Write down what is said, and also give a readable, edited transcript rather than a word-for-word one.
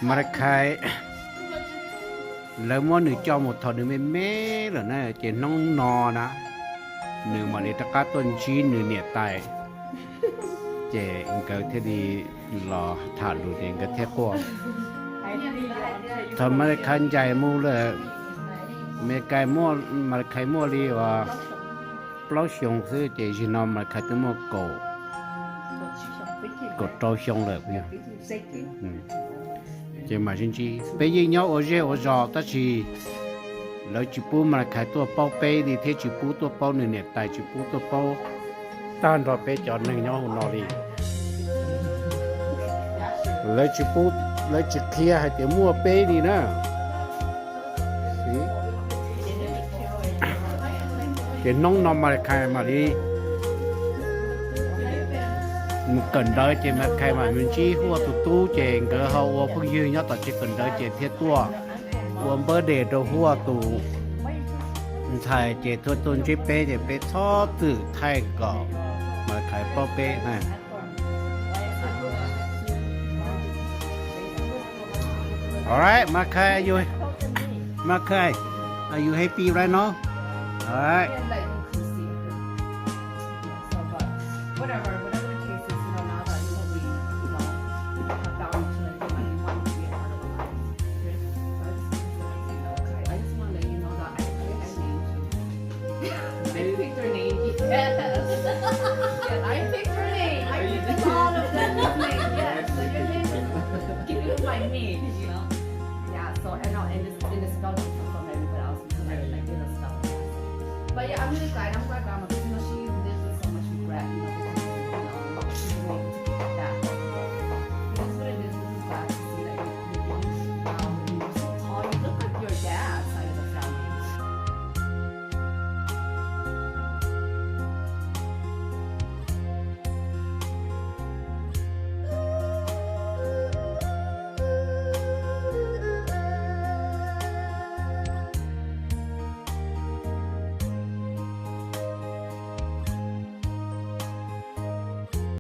mà khai lấy món nữ cho một thằng nữ mê mê rồi nè chỉ nông nò nè nữ mà để tất cả tuần chi nữ nhiệt tài chỉ cái thế đi lò thả đủ đến cái thế qua thằng mà khai chạy mua là mẹ cái mua mà khai mua đi và bao xong thứ chỉ nó mà khai cái mua cổ trâu xong rồi nha chỉ mà chính chị bây giờ nhau ở đây ở giò ta chỉ lấy chụp bút mà khai tua bao bê thì thế chụp bút tua bao này nè tại chụp bút tua bao tan rồi bê chọn này nhau nó đi lấy chụp bút lấy chụp kia hay để mua bê đi nữa cái nông nông mà khai mà đi cần đợi chỉ mà khai mà mình chỉ hoa tụ tụ chèn cái hậu hoa phương dư nhớ tao chỉ cần đợi chèn thiết tua hoa bơ để đồ hoa tụ thay chèn thôi tôn chỉ bé chèn bé thó từ thay cỏ mà khai bao bé này. Alright, Makai, are you happy right now? Alright. But yeah, I'm really glad. I'm glad Grandma